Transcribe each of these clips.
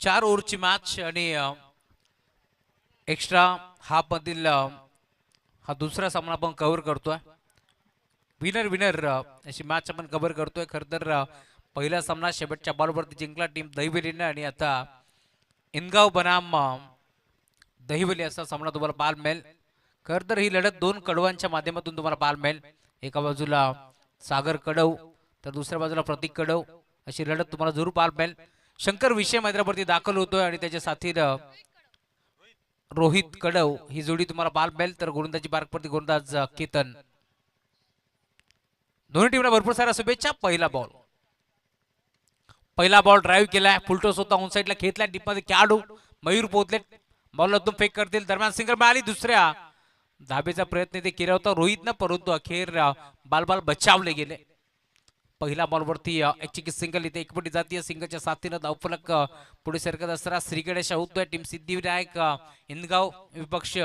4 ओव्हरची match आणि extra half मधील हा दुसरा सामना आपण कव्हर करतोय. विनर विनर अशी मॅच आपण कव्हर करतोय. खरं तर पहिला सामना शेवटच्या बॉलवरती जिंकला टीम दहिवलीने आणि आता इनगाव बनाम दहिवली असा सामना तुम्हाला पाहायला मिळेल. खरं तर ही लढत दोन कडवांच्या माध्यमातून तुम्हाला पाहायला मिळेल. एका बाजूला सागर कडव तर दुसऱ्या बाजूला प्रतीक कडव अशी लढत तुम्हाला जरूर पाहायला मिळेल. शंकर विषय मैदानावरती दाखल होतोय आणि त्याच्या साथीनं रोहित कडव ही जोडी तुम्हाला पाहायला मिळेल. तर गोलंदाजी बारकवरती गोलंदाज केतन. दोन्ही टीमला भरपूर साऱ्या शुभेच्छा. पहिला बॉल ड्राईव्ह केलाय, फुलटॉस होता ऑन साईडला खेचलाय, डीप मध्ये खेळाडू मयूर पोहोचले, बॉल अजून फेक करतील. दरम्यान सिंगल मिळाली. दुसऱ्या धाबेचा प्रयत्न ते केला होता रोहितनं, परंतु अखेर बाल बचावले गेले. पहिला बॉलवरती एक चिकी सिंगल इथे एकपटी जातीय सिंगलच्या साथीनं धावफलक पुढे सरकत असताना श्री गणेश होतोय. टीम सिद्धिविनायक इनगाव विपक्ष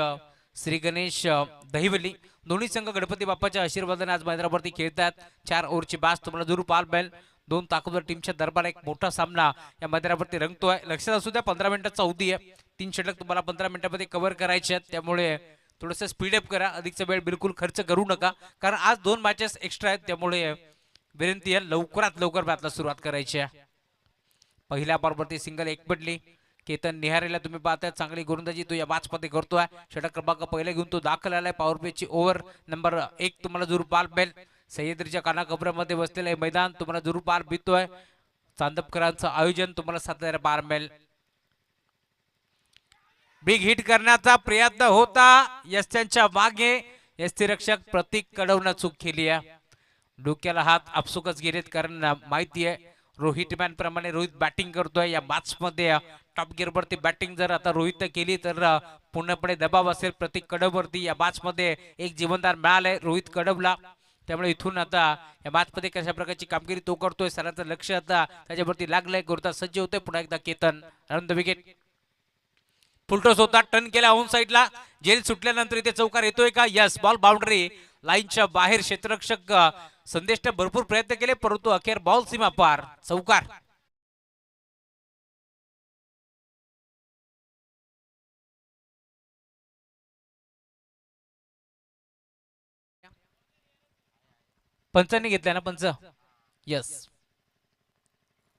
श्री गणेश दहिवली. दोन्ही संघ गणपती बाप्पाच्या आशीर्वादाने आज मैदानावरती खेळतात. 4 ओव्हरची बॅच तुम्हाला जरूर पाहायला मिळेल. दोन ताकदवर टीमच्या दरबार एक मोठा सामना या मैदानावरती रंगतोय. लक्षात असू द्या 15 मिनिटाचा अवधी आहे. 3 षटक तुम्हाला 15 मिनिटांमध्ये कव्हर करायचे आहेत, त्यामुळे थोडंसं स्पीडअप करा. अधिकचा वेळ बिलकुल खर्च करू नका, कारण आज 2 मॅचेस एक्स्ट्रा आहेत, त्यामुळे विनंती आहे लवकरात लवकर मॅचला सुरुवात करायची आहे. पहिल्या बॉलवरती सिंगल एक पडली. केतन निहारेला तुम्ही पाहताय चांगली गोलंदाजी तो या मॅच मध्ये करतोय. षटक क्रमांक पहिले घेऊन तो दाखल आलाय. पॉवर प्लेची ओव्हर नंबर 1 तुम्हाला जरूर पाहायला मिळेल. सह्याद्रीच्या कानाकोपऱ्यामध्ये बसलेलं हे मैदान तुम्हाला जरूर पाहायला मिळतोय. चांदपकरांचं आयोजन तुम्हाला साधारण पाहायला मिळेल. बिग हिट करण्याचा प्रयत्न होता यस्त्यांच्या मागे. यस्ती रक्षक प्रतीक कडवनं चूक केली आहे. डोक्याला हात आपसुकच गेलेत, कारण माहिती आहे रोहित मॅन प्रमाणे रोहित बॅटिंग करतोय या मॅच मध्ये. टॉप गिअर वरती बॅटिंग जर आता रोहित केली तर पूर्णपणे दबाव असेल प्रतीक कडव वरती. या मॅच मध्ये एक जीवनदान मिळालंय रोहित कडवला, त्यामुळे इथून आता या मॅच मध्ये कशा प्रकारची कामगिरी तो करतोय सरांचं लक्ष आता त्याच्यावरती लागलंय. गोरता सज्ज होतोय. पुन्हा एकदा केतन आनंद विकेट. फुलटॉस होता, टर्न केला ऑन साईडला. जेल सुटल्यानंतर इथे चौकार येतोय का? यस, बॉल बाउंड्री लाईनच्या बाहेर. क्षेत्ररक्षक संदेशने भरपूर प्रयत्न केले, परंतु अखेर बॉल सीमा पार. चौकार. पंचांनी घेतलाय ना पंच? यस,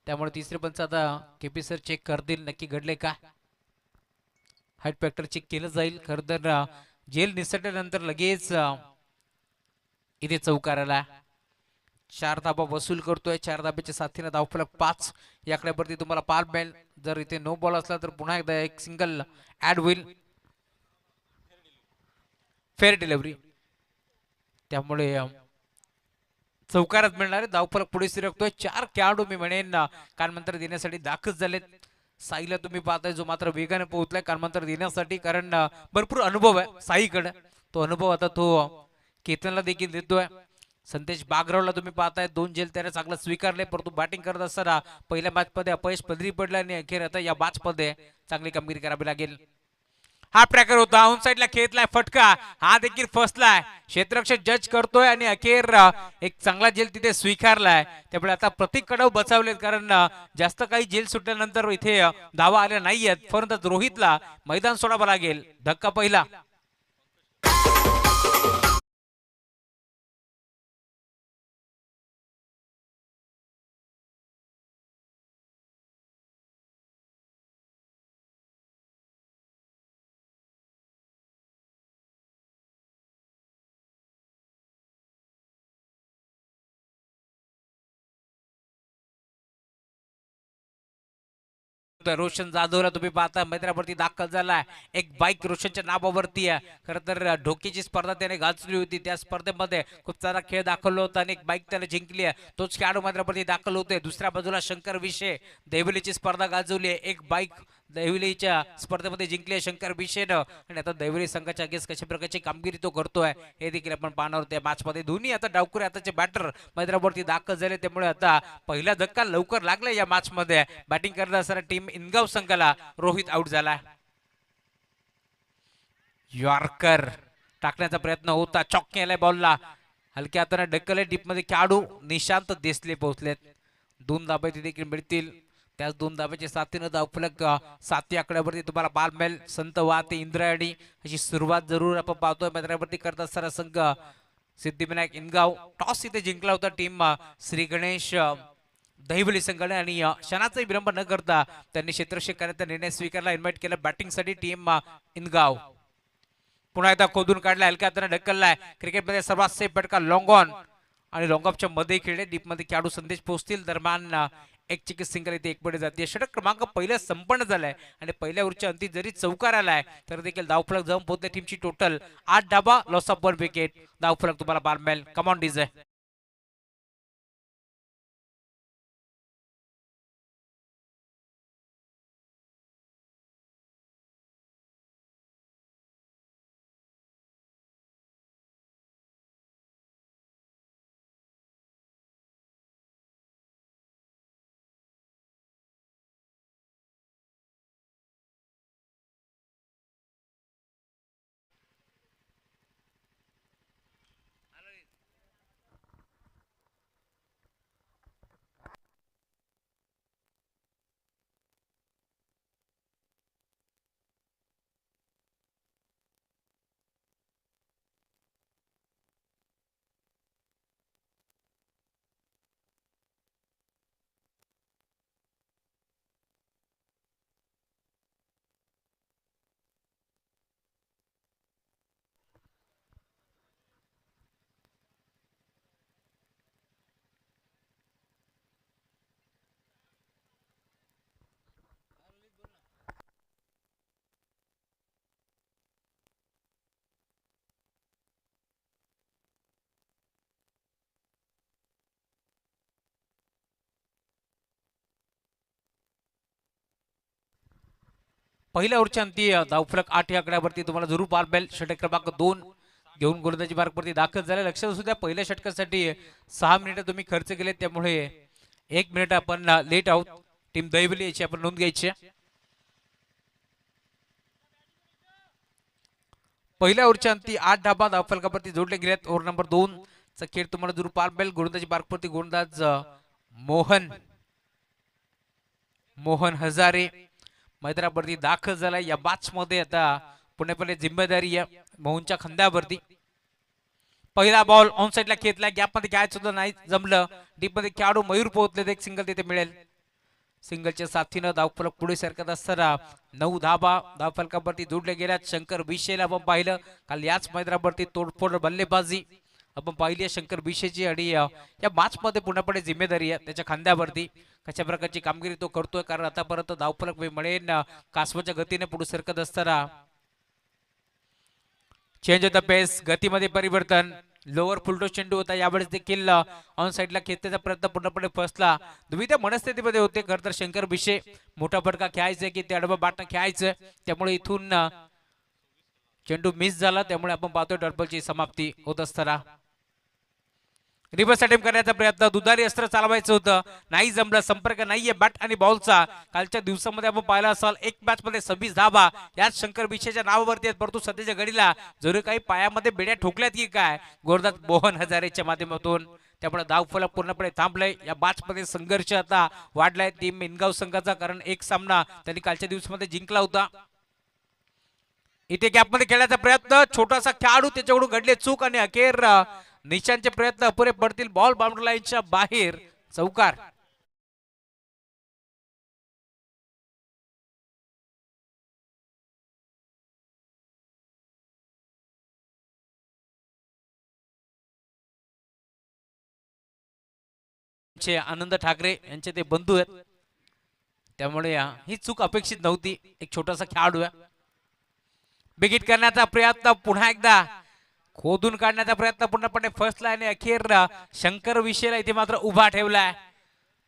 त्यामुळे तिसरे पंच आता केपी सर चेक करतील नक्की घडले का. हाईट फॅक्टर चेक केलं जाईल. खरं तर जेल निसटल्यानंतर लगेच इथे चौकाराला 4 धाबा वसूल करतोय. 4 धाब्याच्या साथीने धावफलक 5 याकडे वरती तुम्हाला पाहायला मिळेल. जर इथे नो बॉल असला तर पुन्हा एकदा एक सिंगल ऍड होईल. फेअर डिलिव्हरी, त्यामुळे चौकारात मिळणारे धावफलक पुढे सरकतोय. 4 खेळाडू मी म्हणेन कानमंत्र देण्यासाठी दाखल झालेत. साईला तुम्ही पाहताय जो मात्र वेगाने पोहोचलाय कानमंत्र देण्यासाठी, कारण भरपूर अनुभव आहे साईकडे. तो अनुभव आता तो केतनला देखील देतोय. संदेश बागरावला तुम्ही पाहताय 2 जेल त्याने चांगलं स्वीकारले, परंतु बॅटिंग करत असताना पहिल्या मॅच मध्ये अपयश पदरी पडलं आणि अखेर आता या मॅच मध्ये चांगली कामगिरी करावी लागेल. हा ट्रॅकर होता ऑन साइडला खेळलाय फटका, हा देखील फसलाय. क्षेत्ररक्षक जज करतोय आणि अखेर एक चांगला जेल तिथे स्वीकारलाय. त्यामुळे आता प्रतीक कडव बचावलेत, कारण जास्त काही जेल सुटल्यानंतर इथे धावा आल्या नाहीयेत. परंतु रोहितला मैदान सोडावं लागेल. धक्का पहिला. रोशन जाधवला तुम्ही पाहता मैदानावरती दाखल झालाय. एक बाईक रोशनच्या नावावरती आहे. खरं तर ढोकीची स्पर्धा त्याने गाजली होती. त्या स्पर्धेमध्ये खूप सारा खेळ दाखवला होता आणि एक बाईक त्याने जिंकली आहे. तोच खेळाडू मैदानावरती दाखल होते. दुसऱ्या बाजूला शंकर विषय देवलीची स्पर्धा गाजवली आहे. एक बाईक देवलीच्या स्पर्धेमध्ये जिंकली आहे शंकर विषयनं, आणि आता देवली संघाच्या अगेन्स्ट कशा प्रकारची कामगिरी तो करतोय हे देखील आपण पाहणार आहोत. मॅच मध्ये दोन्ही आता डावखुरे आताचे बॅटर मैदानावरती दाखल झाले, त्यामुळे आता पहिला धक्का लवकर लागला या मॅच मध्ये. बॅटिंग करत असताना टीम इनगाव संघाला रोहित आउट झाला. यॉर्कर टाकण्याचा प्रयत्न होता, चॉक केलाय बॉलला. हलक्या हाताने ढकलले डीप मध्ये. खेळाडू निशांत देसले पोहोचलेत. 2 धाबे देखील मिळतील. त्याच दोन धाब्याच्या साथीनं धावफलक 7व्या आकड्यावरती तुम्हाला बालमेल संत वाहते इंद्रायणी अशी सुरुवात जरूर आपण पाहतोय मैदानावरती करत असताना संघ सिद्धिविनायक इनगाव टॉस इथे जिंकला होता टीम श्री गणेश दहिवली संघाने आणि क्षणाचाही विलंब न करता त्यांनी क्षेत्ररक्षक करण्याचा निर्णय स्वीकारला. इन्व्हाइट केला बॅटिंगसाठी टीम इनगाव. पुन्हा एकदा खोदून काढला हलक्या हाताने ढकललाय. क्रिकेटमध्ये सर्वात सेफ फटका लॉंग ऑन आणि लॉंग ऑफच्या मध्ये खेळले डीपमध्ये खेळाडू संदेश पोहोचतील. दरम्यान एक चिकित्स सिंगल इथे एक पुढे जाते. षटक क्रमांक पहिला संपन्न झालाय आणि पहिल्या ओव्हरच्या अंती जरी चौकार आलाय तर देखील धावफलक जाऊन पोहोचले. टीमची total 8 dhaba, loss of 1 wicket. धावफलक तुम्हाला बारमेल. Come on DJ. पहिल्या ओव्हरच्या अंती धावफलक 8 या आकड्यावरती तुम्हाला जरूर बारमेल. षटक क्रमांक 2 घेऊन गोलंदाजी मार्गवरती दाखल झाले. लक्षात असू द्या पहिल्या षटकासाठी 6 मिनिटं तुम्ही खर्च केले त्यामुळे 1 मिनिट आपण लेट आहोत. टीम दैवली याची आपण नोंद घ्यायची. पहिल्या ओव्हरच्या अंती 8 धाबा धावफलकावरती जोडले गेलेत. ओव्हर नंबर 2 चा खेळ तुम्हाला जरूर बारमेल. गोलंदाजी मार्गवरती गोलंदाज मोहन हजारे मैदानावरती दाखल झाला. या मॅच मध्ये आता पुण्यापल्ली जिम्मेदारी आहे मोहनच्या खांद्यावरती. पहिला बॉल ऑन साइडला खेचला. गॅप मध्ये काय सुद्धा नाही जमलं. डीप मध्ये खेळाडू मयूर पोहोचले. एक सिंगल तिथे मिळेल. सिंगलच्या साथीनं धावफलक पुढे सरकत असताना 9 धाबा धावफलकावरती जोडले गेल्यात. शंकर विषयला आपण पाहिलं काल याच मैदानावरती तोडफोड बल्लेबाजी आपण पाहिली आहे शंकर विषयची आणि या मॅच मध्ये पुण्यापडे जिम्मेदारी आहे त्याच्या खांद्यावरती. कशा प्रकारची कामगिरी तो करतोय कारण आतापर्यंत धावफलक मिळेल कासवाच्या गतीने पुढे सरकत असताना चेंज ऑफ द पेस गतीमध्ये परिवर्तन. लोअर फुलटो चेंडू होता यावेळेस देखील ऑन साइडला खेचण्याचा प्रयत्न पूर्णपणे फसला. द्विधा मनस्थितीमध्ये होते खर तर शंकर विषय. मोठा फटका खेळायचा की ते अडबा बाटणं खेळायचं त्यामुळे इथून चेंडू मिस झाला त्यामुळे आपण पाहतोय डॉटबॉलची समाप्ती होत असताना. रिव्हर्स अटेम्प्ट करण्याचा प्रयत्न दुधारी अस्त्र चालवायचं होतं नाही जमलं. संपर्क नाहीये बॅट आणि बॉलचा. कालच्या दिवसामध्ये आपण पाहिला असाल एक मॅच मध्ये 26 धाबा याच शंकर विषयच्या नावावरती आहेत परंतु सध्याच्या घडीला जरूर काही पायामध्ये बेड्या ठोकल्यात की काय गोरदात मोहन हजारेच्या माध्यमातून. त्यामुळे धावफलक पूर्णपणे थांबलंय. या मॅच मध्ये संघर्ष आता वाढलाय टीम इनगाव संघाचा कारण एक सामना त्यांनी कालच्या दिवसामध्ये जिंकला होता. इथे गॅप मध्ये खेळण्याचा प्रयत्न छोटासा खेळाडू त्याच्याकडून घडले चूक आणि अखेर निशांचे प्रयत्न अपुरे पडतील. बॉल बाउंड्री लाईनच्या बाहेर चौकार. आनंद ठाकरे यांचे ते बंधू आहेत त्यामुळे ही चूक अपेक्षित नव्हती. एक छोटासा खेळाडू आहे. बिगिट करण्याचा प्रयत्न पुन्हा एकदा खोदून काढण्याचा प्रयत्न पूर्णपणे फसला आणि अखेर शंकर विषयला इथे मात्र उभा ठेवलाय.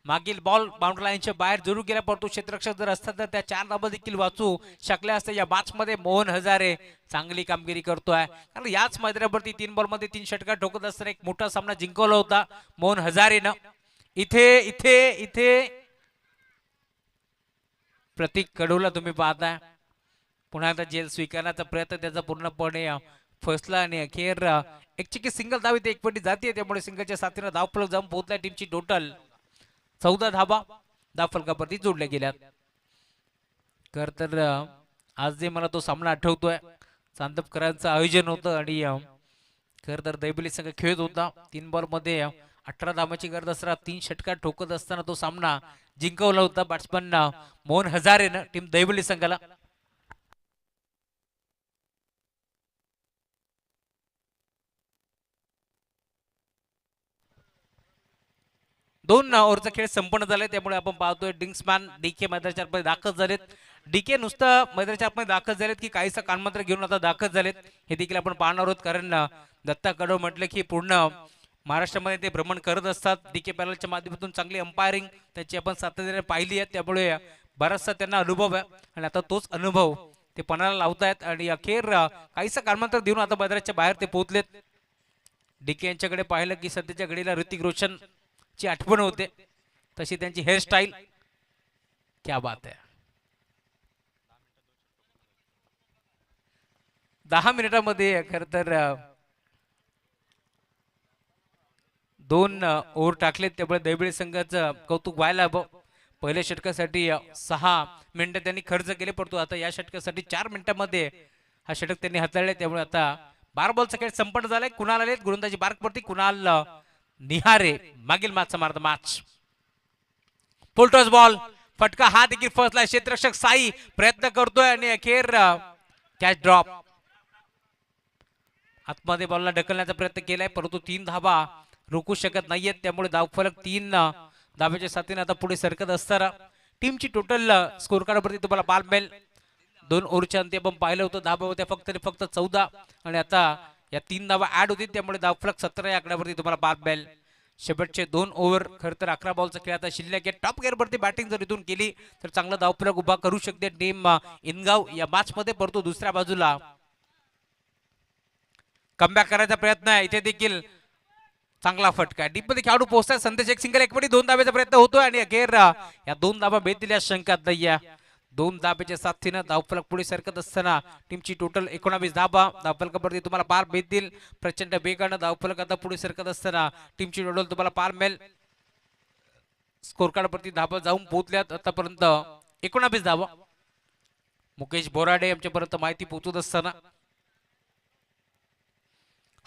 मागील बॉल बाउंड्री लाईनच्या बाहेर जरूर गेला परंतु क्षेत्ररक्षक जर असतात तर त्या 4 धाबा देखील वाचू शकल्या असते. या मॅच मध्ये मोहन हजारे चांगली कामगिरी करतोय कारण याच मैदानावरती 3 बॉल मध्ये 3 षटकार ठोकत असताना एक मोठा सामना जिंकवला होता मोहन हजारेनं. इथे इथे इथे प्रतीक कडूला तुम्ही पाहताय पुन्हा एकदा जेल स्वीकारण्याचा प्रयत्न त्याचा पूर्णपणे फसला आणि अखेर एक चिकी सिंगल धाव इथे एक पटी जाते त्यामुळे सिंगलच्या साथीने धावफलक जाऊन पोहोचला. टीमची टोटल 14 धाबा धावफलकावरती जोडल्या गेल्या. खर तर आज जे मला तो सामना आठवतोय, चांदपकरांचं आयोजन होतं आणि खर तर दैबली संघ खेळत होता. 3 बॉलमध्ये 18 धावांची गरज असताना 3 षटकार ठोकत असताना तो सामना जिंकवला होता बॅट्समन मोहन हजारेनं टीम दैबली संघाला. 2 ओव्हरचा खेळ संपन्न झालाय, त्यामुळे आपण पाहतोय डिंक्समॅन डीके मैदानाच्या आतमध्ये दाखल झालेत. डीके नुसतं मैदानाच्या आतमध्ये दाखल झालेत की काहीसा कानमंत्र घेऊन आता दाखल झालेत हे देखील आपण पाहणार आहोत. कारण दत्ता कडव म्हटलं की पूर्ण महाराष्ट्रामध्ये ते भ्रमण करत असतात. डीके पॅनलच्या माध्यमातून चांगली अंपायरिंग त्याची आपण सातत्याने पाहिली आहे, त्यामुळे बराचसा त्यांना अनुभव आहे आणि आता तोच अनुभव ते पणाला लावतायत आणि अखेर काहीसा कानमंत्र देऊन आता मैदानाच्या बाहेर ते पोहोचलेत. डीके यांच्याकडे पाहिलं की सध्याच्या घडीला ऋतिक रोशन ची आठवण होते, तशी त्यांची हेअरस्टाईल. क्या बात आहे. 10 मिनिटांमध्ये खर तर 2 ओव्हर टाकलेत, त्यामुळे दैबळे संघाचं कौतुक व्हायला हवं. पहिल्या षटकासाठी 6 मिनिटं त्यांनी खर्च केले, परंतु आता या षटकासाठी 4 मिनिटांमध्ये हा षटक त्यांनी हाताळले. त्यामुळे आता 12 बॉलचा खेळ संपन्न झालाय. कुणाल आले गोलंदाजी बारकवरती, कुणाल निहारे मागील मॅचचा मार्ग मॅच. फुलटॉस बॉल, फटका हा देखील फसला. क्षेत्ररक्षक साई प्रयत्न करतोय आणि अखेर कॅच ड्रॉप. आतमध्ये बॉलला ढकलण्याचा प्रयत्न केलाय, परंतु 3 धावा रोखू शकत नाहीयेत, त्यामुळे धावफलक 3 धाब्याच्या साथीने आता पुढे सरकत असताना टीमची टोटल स्कोर कार्डवरती तुम्हाला बाल मिळेल. 2 ओव्हरच्या अंती आपण पाहिलं होतं धाबा होत्या फक्त 14 आणि आता या 3 धावा ऍड होतील, त्यामुळे धावफलक 17 या आकड्यावरती तुम्हाला बाल मिळेल. शेवटचे 2 ओव्हर खर तर 11 बॉलचा खेळ आता शिल्लक आहे. टॉप गिअरवरती बॅटिंग जर इथून केली तर चांगला धावफलक उभा करू शकते टीम इनगाव या मॅच मध्ये, परंतु दुसऱ्या बाजूला कमबॅक करायचा प्रयत्न आहे. इथे देखील चांगला फटका डीप मध्ये खेळाडू पोहोचतात. संदेश एक सिंगल एकवटी 2 धाब्याचा प्रयत्न होतोय आणि अखेर या 2 धाबा भेटतील या शंकात नाहीये. 2 धाब्याच्या साथीनं धावफलक पुढे सरकत असताना टीमची टोटल 19 धाबा धावफलकावरती तुम्हाला पार भेटतील. प्रचंड वेगानं धावफलक आता पुढे सरकत असताना टीमची टोटल तुम्हाला पार मिळेल. स्कोर कार्डवरती धाबा जाऊन पोहोचल्यात आतापर्यंत 19 धाबा. मुकेश बोराडे यांच्यापर्यंत माहिती पोहोचत असताना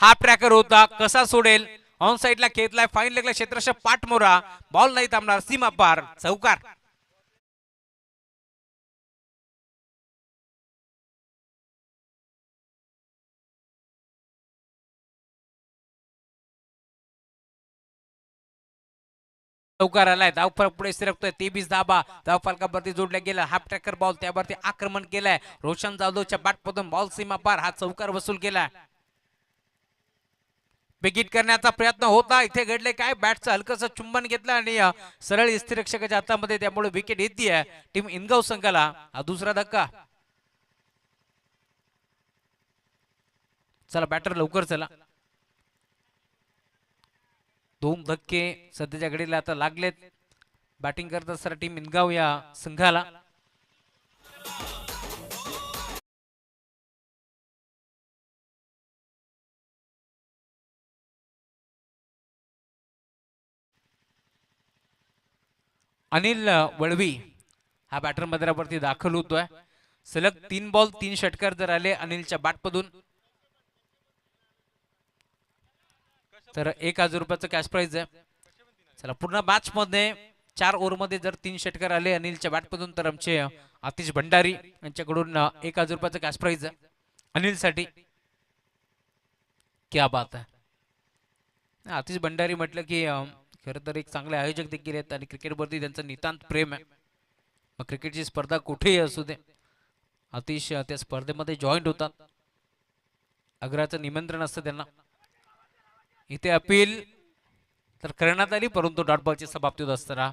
हा ट्रॅकर होता, कसा सोडेल. ऑन साइडला खेळलाय, फाईन लेगला क्षेत्ररक्षक पाठमोरा, बॉल नाही थांबणार, सीमा पार, चौकार. चौकार आलाय. धावफलक पुढे सरकतोय. 23 धाबा धावफलकावरती जोडला गेला. हाफ ट्रॅकर बॉल त्यावरती आक्रमण केलंय. रोशन जाधवच्या बॅटमधून बॉल सीमा पार, हा चौकार वसूल केला. बिगिट करण्याचा प्रयत्न होता, इथे घडले काय, बॅटचं हलकस चुंबन घेतलं आणि सरळ यष्टिरक्षकाच्या हातामध्ये, त्यामुळे विकेट येते टीम इनगाव संघाला. हा दुसरा धक्का. चला बॅटर लवकर चला. 2 धक्के सध्याच्या घडीला आता लागलेत बॅटिंग करत असताना टीम इनगाव या संघाला. अनिल वळवी हा बॅटर मैदानावरती दाखल होतोय. सलग 3 बॉल 3 षटकार जर आले अनिलच्या बॅटमधून तर 1000 रुपयाचं कॅश प्राइज आहे. चला पूर्ण मॅच मध्ये 4 ओव्हर मध्ये जर 3 षटकार आले अनिलच्या बॅटमधून तर आमचे आतिश भंडारी यांच्याकडून 1000 रुपयाचं कॅश प्राइज आहे अनिल साठी. क्या बात आहे. आतिश भंडारी म्हटलं की खरं तर एक चांगले आयोजक देखील आहेत आणि क्रिकेटवरती त्यांचं नितांत प्रेम आहे. मग क्रिकेटची स्पर्धा कुठेही असू दे, अतिश त्या स्पर्धेमध्ये जॉईंट होतात. आग्रहाचं निमंत्रण असतं त्यांना. इथे अपील तर करण्यात आली, परंतु डॉट बॉलची समाप्ती होत असताना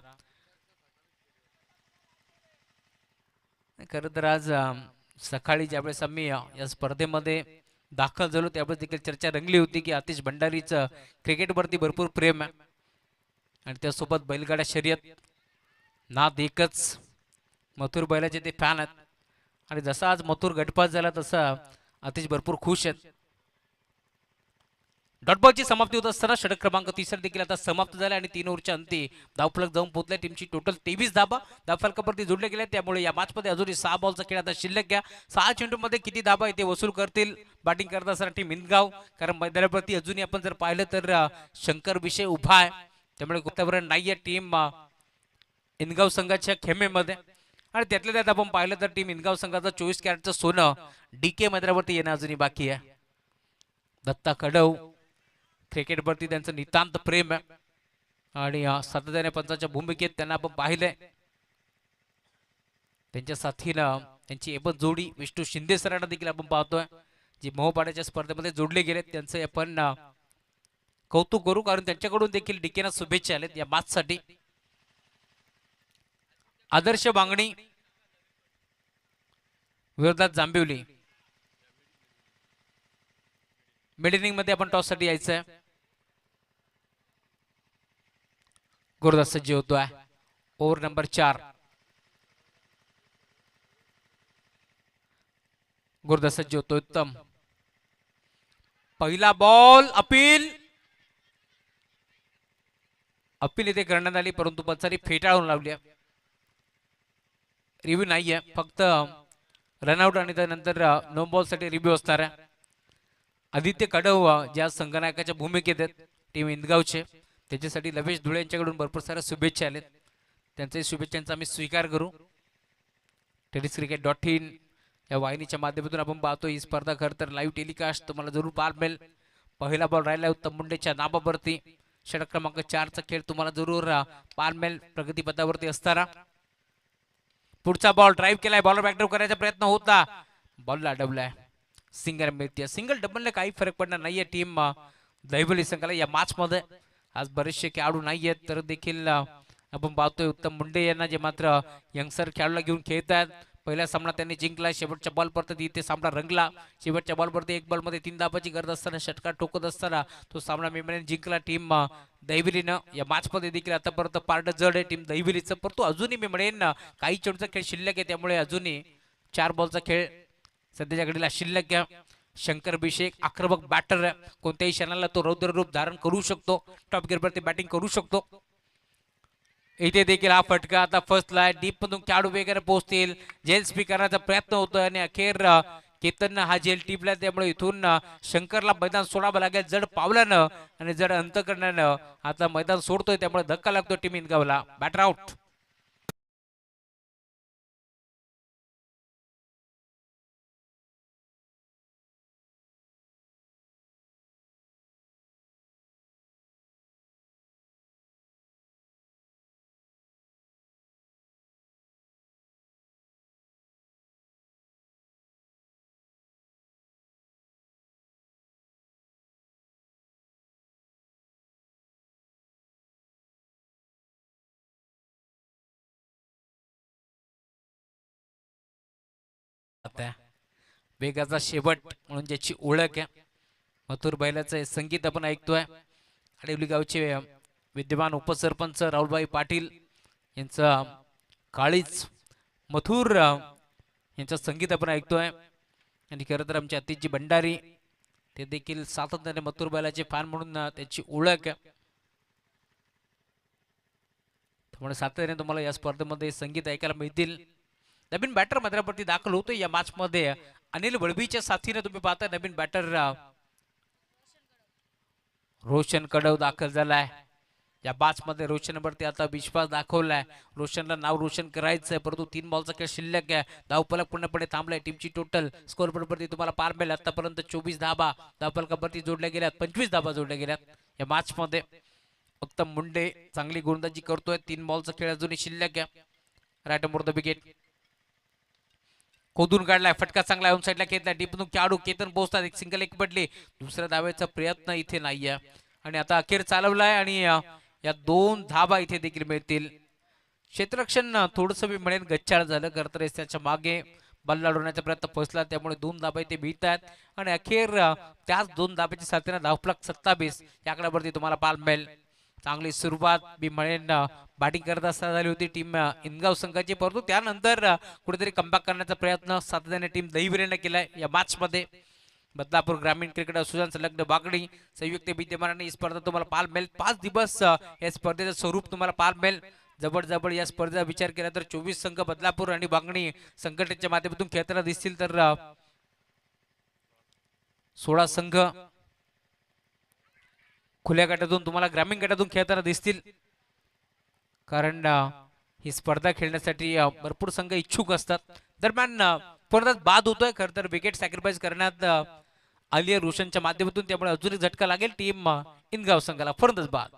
खरं तर आज सकाळी ज्यावेळेस आम्ही या स्पर्धेमध्ये दाखल झालो त्यावेळेस देखील चर्चा रंगली होती की आतिश भंडारीचं क्रिकेटवरती भरपूर प्रेम आहे आणि त्यासोबत बैलगाडा शर्यत नाद एकच. मथुर बैलाचे ते फॅन आहेत आणि जसा आज मथुर गटपास झाला तसा आतिश भरपूर खुश आहेत. डॉटबॉलची समाप्ती होत असताना षटक क्रमांक 3 देखील आता समाप्त झाला आणि 3 ओव्हरच्या अंती धावफलक जाऊन पोहोचल्या. टीमची टोटल 23 धाबा धावफलकावरती जोडले गेले. त्यामुळे या मॅचमध्ये अजूनही 6 बॉलचा खेळ आता शिल्लक घ्या. 6 चेंडूमध्ये किती धाबा इथे वसूल करतील बॅटिंग करत असताना टीम इंदगाव. कारण मैदानावरती अजूनही आपण जर पाहिलं तर शंकर विषय उभा आहे. त्यामुळे वातावरण नाहीये टीम इंदगाव संघाच्या खेमेमध्ये. आणि त्यातल्या त्यात आपण पाहिलं तर टीम इंदगाव संघाचं 24 कॅरेटचं सोनं डीके मैदानावरती येणं अजूनही बाकी आहे. दत्ता कडव क्रिकेटवरती त्यांचं नितांत प्रेम आहे आणि सातत्याने पंचाच्या भूमिकेत त्यांना आपण पाहिलंय. त्यांच्या साथीनं त्यांची एबन जोडी विष्णू शिंदे सरांना देखील आपण पाहतोय जे मोहपाड्याच्या स्पर्धेमध्ये जोडले गेले. त्यांचं आपण कौतुक करू कारण त्यांच्याकडून देखील डीकेना शुभेच्छा आलेत या मॅचसाठी. आदर्श बांगणी विरोधात जांभिवली. मिड इनिंग मध्ये आपण टॉस साठी यायचं आहे. गुरुदास सज्ज होतोय. Over number 4. गुरुदास सज्ज होतोय. उत्तम पहिला बॉल. अपील इथे करण्यात आली परंतु पंचांनी फेटाळून लावली. रिव्ह्यू नाहीये फक्त रनआउट आणि त्यानंतर नो बॉल साठी रिव्ह्यू असणार आहे. आदित्य कडव ज्या संघनायकाच्या भूमिकेत आहेत टीम इंदगावचे त्याच्यासाठी लवेश धुळे यांच्याकडून भरपूर साऱ्या शुभेच्छा आलेत. त्यांच्या शुभेच्छांचा आम्ही स्वीकार करू. tenniscricket.in या वाहिनीच्या माध्यमातून आपण पाहतो ही स्पर्धा खरं तर लाईव्ह टेलिकास्ट तुम्हाला जरूर पाहायला मिळेल. पहिला बॉल राहिला उत्तम मुंडेच्या नाबावरती. षटक क्रमांक 4 चा खेळ तुम्हाला जरूर पाहायला मिळेल प्रगतीपथावरती असताना. पुढचा बॉल ड्राईव्ह केलाय. बॉलर बॅकड्राईव्ह करायचा प्रयत्न होता. बॉलला अडवलाय. सिंगल मिळते. सिंगल डबलने काही फरक पडणार नाहीये टीम दहिवली संघाला या मॅच मध्ये. आज बरेचसे खेळाडू नाहीयेत तर देखील आपण पाहतोय उत्तम मुंडे यांना जे मात्र यंगस्टर खेळाडूला घेऊन खेळतात. पहिला सामना त्यांनी जिंकला. शेवटच्या बॉल परत इथे सामना रंगला. शेवटच्या बॉल परत एक बॉल मध्ये 3 धाबाची गरज असताना षटकार ठोकत असताना तो सामना मेमरीने जिंकला टीम दहिवलीनं. या मॅच मध्ये देखील आतापर्यंत पारड जड आहे टीम दहिवलीचं परंतु अजूनही मी म्हणेन काही चेंडूचा खेळ शिल्लक आहे. त्यामुळे अजूनही 4 बॉलचा खेळ सध्याच्या घडीला शिल्लक आहे. शंकर अभिषेक आक्रमक बॅटर कोणत्याही क्षणाला तो रौद्र रूप धारण करू शकतो. टॉप गिअरवरती बॅटिंग करू शकतो. इथे देखील हा फटका आता फर्स्टला आहे. डीप मधून खेळाडू वगैरे पोहोचतील. जेल स्पीक करण्याचा प्रयत्न होतोय आणि अखेर केतन हा जेल टिपला. त्यामुळे इथून शंकरला मैदान सोडावं लागेल जड पावलानं आणि जड अंतकरणानं आता मैदान सोडतोय. त्यामुळे धक्का लागतो टीम इंदगावला. Batter out. वेगाचा शेवट म्हणून ज्याची ओळख आहे मथुर बैलाचं संगीत आपण ऐकतोय. आडिवली गावचे विद्यमान उपसरपंच राहुलभाई पाटील यांचा काळीच मथुर यांचं संगीत आपण ऐकतोय. आणि खरं तर आमचे अतिशजी भंडारी ते देखील सातत्याने मथुर बैलाचे फॅन म्हणून त्याची ओळख आहे. त्यामुळे सातत्याने तुम्हाला या स्पर्धेमध्ये संगीत ऐकायला मिळतील. नवीन बॅटर मैदानावरती दाखल होतो या मॅच मध्ये. अनिल वळवीच्या साथीने तुम्ही पाहता नवीन बॅटर रोशन कडव दाखल झालाय या मॅच मध्ये. रोशनवरती आता विश्वास दाखवलाय. रोशनला नाव रोशन करायचंय परंतु 3 बॉलचा खेळ शिल्लक आहे. धावफलक पूर्णपणे थांबलाय. टीमची टोटल स्कोर वरती तुम्हाला पार मिळेल. आतापर्यंत 24 धाबा धावफलकावरती जोडल्या गेल्यात. 25 धाबा जोडल्या गेल्यात या मॅच मध्ये. उत्तम मुंडे चांगली गोलंदाजी करतोय. 3 बॉलचा खेळ अजूनही शिल्लक आहे. Right more the wicket. खोदून काढलाय. फटका चांगला ऑन साइडला घेतला. डीपनू खेळाडू केतन पोहोचतात. एक सिंगल एक पडले. दुसऱ्या धावेचा प्रयत्न इथे नाहीये आणि आता अखेर चालवलाय आणि या 2 धाबा इथे देखील मिळतील. क्षेत्ररक्षण थोडंसं मी म्हणेन गच्चाळ झालं. करतरेस त्याच्या मागे बॉल लढवण्याचा प्रयत्न फसला त्यामुळे 2 धाबा इथे मिळतात आणि अखेर त्याच 2 धाब्याच्या साथीने धावफलक 27 या आकड्यावरती तुम्हाला पाहायला मिळेल. चांगली सुरुवात मी म्हणेन बॅटिंग करत असताना झाली होती टीम इंदगाव संघाची परंतु त्यानंतर कुठेतरी कमबॅक करण्याचा प्रयत्न सातत्याने टीम दहिवलीने केलाय या मॅच मध्ये. बदलापूर ग्रामीण क्रिकेट असोसिएशन संलग्न बागडी संयुक्त विद्यमानाने ही स्पर्धा तुम्हाला पाहायला मिळेल. 5 दिवस या स्पर्धेचं स्वरूप तुम्हाला पाहायला मिळेल. जबरदस्त या स्पर्धेचा विचार केला तर 24 संघ बदलापूर आणि बागणी संघटनेच्या माध्यमातून खेळताना दिसतील, तर 16 संघ खुल्या गटातून तुम्हाला ग्रामीण गटातून खेळताना दिसतील. कारण ही स्पर्धा खेळण्यासाठी भरपूर संघ इच्छुक असतात. दरम्यान परत बाद होतोय. खरं तर विकेट सॅक्रिफाईस करण्यात आली आहे रोशनच्या माध्यमातून, त्यामुळे अजून एक झटका लागेल टीम इनगाव संघाला. फरंदच बाद.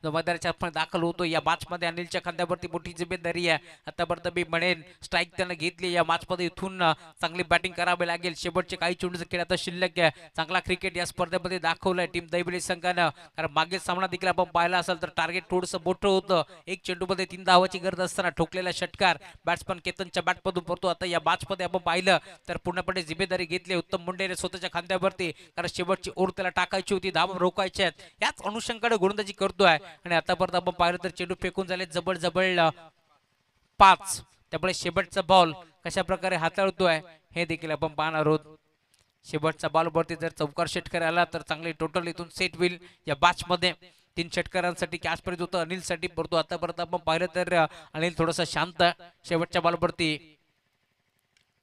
मैदानाच्या आपण दाखल होतो. या मॅच मध्ये अनिलच्या खांद्यावरती मोठी जिम्मेदारी आहे. आतापर्यंत मी म्हणेन स्ट्राईक त्यानं घेतली या मॅच मध्ये. इथून चांगली बॅटिंग करावी लागेल. शेवटचे काही चेंडूचे खेळ आता शिल्लक आहे. चांगला क्रिकेट या स्पर्धेमध्ये दाखवलाय टीम दैवली संघानं. कारण मागील सामना देखील आपण पाहिला असेल तर टार्गेट थोडंसं मोठं होतं. एक चेंडूमध्ये 3 धावाची गरज असताना ठोकलेला षटकार बॅट्समन केतनच्या बॅटमधून पडतो. आता या मॅच मध्ये आपण पाहिलं तर पूर्णपणे जिम्मेदारी घेतली उत्तम मुंडेने स्वतःच्या खांद्यावरती. कारण शेवटची ओव्हर त्याला टाकायची होती, धावा रोखायच्या आहेत. याच अनुषंगाने गोलंदाजी करतोय. आणि आतापर्यंत आपण पाहिलं तर चेंडू फेकून झाले जबळ 5. त्यामुळे शेवटचा बॉल कशा प्रकारे हाताळतोय हे देखील आपण पाहणार आहोत. शेवटचा बॉल वरती जर चौकार षटकार आला तर चांगली टोटल इथून सेट होईल या मॅच मध्ये. 3 षटकारांसाठी कॅच पर्यंत होतं अनिल साठी, परंतु आतापर्यंत आपण पाहिलं तर अनिल थोडासा शांत. शेवटच्या बॉल वरती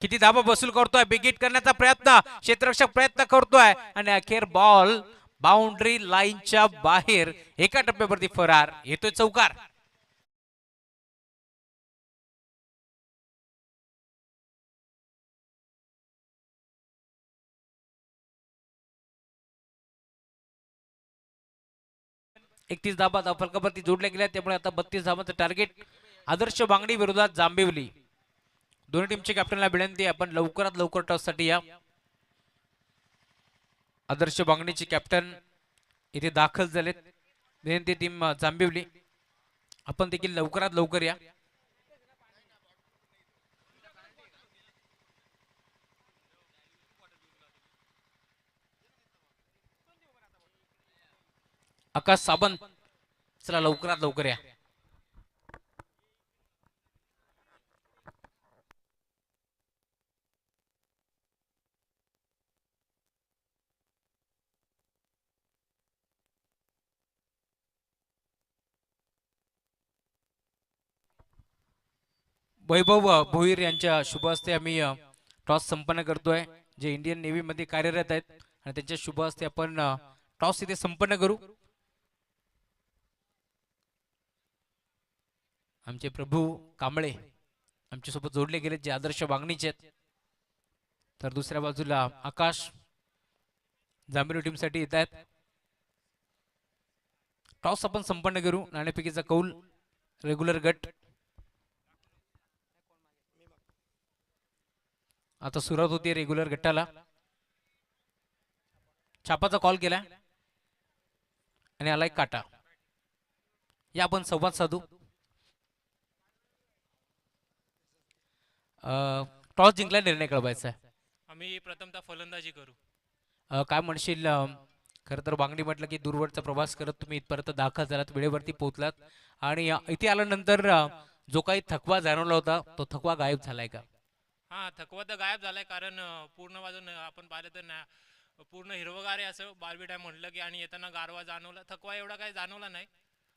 किती धाबा वसूल करतोय, बिगिट करण्याचा प्रयत्न, क्षेत्ररक्षक प्रयत्न करतोय आणि अखेर बॉल बाउंड्री लाईनच्या बाहेर एका टप्प्यावरती फरार. येतोय चौकार. एकतीस धाबा फलकावरती जोडल्या गेल्या, त्यामुळे आता 32 धाबांचं टार्गेट आदर्श बांगडी विरोधात जांभिवली. दोन्ही टीमच्या कॅप्टनला विनंती आहे आपण लवकरात लवकर टॉस साठी या. आदर्श बांगडीचे कॅप्टन इथे दाखल झालेत. विनंती टीम जांभिवली आपण देखील लवकरात लवकर या. आकाश सावंत चला लवकरात लवकर या. वैभव भोईर यांच्या शुभ हस्ते आम्ही टॉस संपन्न करतोय. जे इंडियन नेव्ही मध्ये कार्यरत आहेत आणि त्यांच्या शुभ हस्ते आपण टॉस इथे संपन्न करू. आमचे प्रभू कांबळे आमच्या सोबत जोडले गेले जे आदर्श वागणीचे आहेत. तर दुसऱ्या बाजूला आकाश जांभीर टीम साठी येत आहेत. टॉस आपण संपन्न करू. नाणेफेकीचा कौल रेग्युलर गट आता सुरुवात होती रेग्युलर गटाला. छापाचा कॉल केला आणि आलाय काटा. या आपण संवाद साधू. टॉस जिंकला निर्णय कळवायचा आहे. आम्ही प्रथमतः फलंदाजी करू. काय म्हणशील खरं तर वांगणी म्हटलं की दूरवरचा प्रवास करत तुम्ही इथपर्यंत दाखल झालात, वेळेवरती पोहोचलात आणि इथे आल्यानंतर जो काही थकवा जाणवला होता तो थकवा गायब झालाय का? हा, थकवा तर गायब झालाय कारण पूर्ण बाजून आपण पाहिलं तर ना पूर्ण हिरवगार आहे असं बारबी डॅम म्हटलं की, आणि येताना गारवा जाणवला. थकवा एवढा काही जाणवला नाही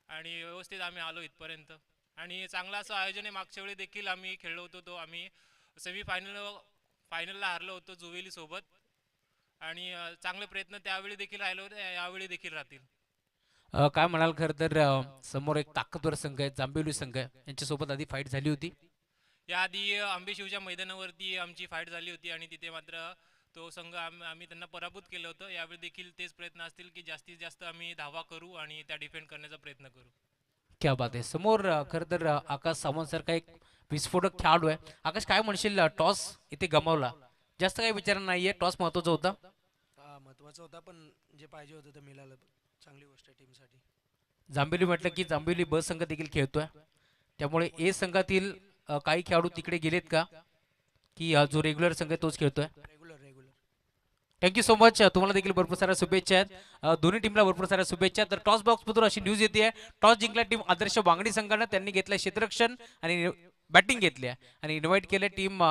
आणि व्यवस्थित आम्ही आलो इथपर्यंत. आणि चांगलं असं आयोजन आहे. मागच्या वेळी देखील आम्ही खेळलो होतो, तो आम्ही फायनलला हारलो होतो जुवेली सोबत. आणि चांगले प्रयत्न त्यावेळी देखील राहिले होते, यावेळी देखील राहतील. काय म्हणाल? खरं तर समोर एक ताकदवर संघ आहे जांभिवली संघ, यांच्यासोबत आधी फाईट झाली होती. याआधी आंबेशिवच्या मैदानावरती आमची फाईट झाली होती आणि तिथे मात्र तो संघ आम्ही त्यांना पराभूत केलं होतं. यावेळी देखील तेच प्रयत्न असतील की जास्तीत जास्त आम्ही धावा करू आणि त्या डिफेंड करण्याचा प्रयत्न करू. क्या बात आहे. समोर खरं तर आकाश सावंत सारखा एक विस्फोटक खेळाडू आहे. आकाश काय म्हणशील? टॉस इथे गमावला, जास्त काही विचार नाहीये, टॉस महत्वाचा होता. हा, महत्वाचा होता पण जे पाहिजे होतं ते मिळालं. चांगली गोष्ट आहे टीमसाठी. जांभिवली म्हटलं की जांभिवली ब संघ देखील खेळतोय, त्यामुळे ए संघातील काही खेळाडू तिकडे गेलेत का की जो रेग्युलर संघ आहे तोच खेळतोय? Regular regular thank you so much. तुम्हाला देखील भरपूर साऱ्या शुभेच्छा आहेत. दोन्ही टीमला भरपूर साऱ्या शुभेच्छा. तर टॉस बॉक्स मधून अशी न्यूज येते, टॉस जिंकल्या टीम आदर्श वांगडी संघानं. त्यांनी घेतलं क्षेत्ररक्षण आणि बॅटिंग घेतली आणि इन्व्हाइट केलं टीम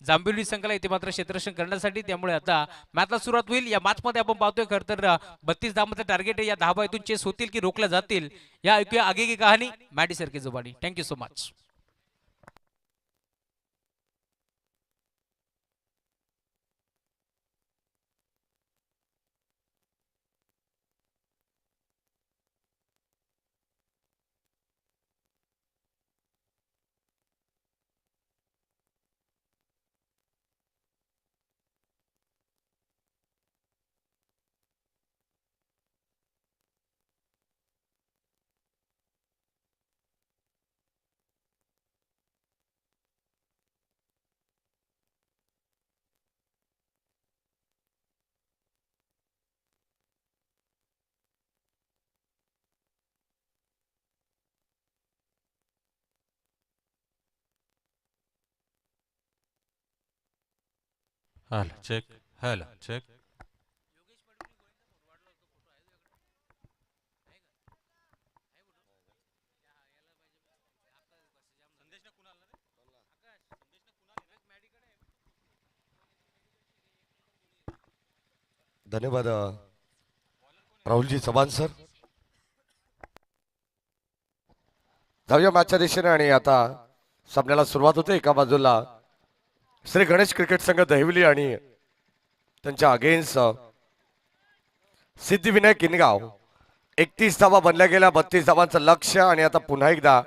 जांभिवली संघाला इथे मात्र क्षेत्ररक्षण करण्यासाठी. त्यामुळे आता मॅचला सुरुवात होईल. या मॅच मध्ये आपण पाहतोय खरं तर 32 धावांचं टार्गेट आहे. या धावा इथून चेस होतील की रोखल्या जातील, या ऐकूया आगे की कहाणी मॅडी सरके जुबानी. Thank you so much. Hello, check. Hello, check. धन्यवाद राहुलजी चव्हाण सर. जाऊया मॅचच्या दिशेने आणि आता सामन्याला सुरुवात होते. एका बाजूला श्री गणेश क्रिकेट संघ दहिवली आणि त्यांच्या अगेन्स्ट सिद्धिविनायक किनगाव. 31 धावा बनल्या गेल्या, 32 धावांचं लक्ष्य आणि आता पुन्हा एकदा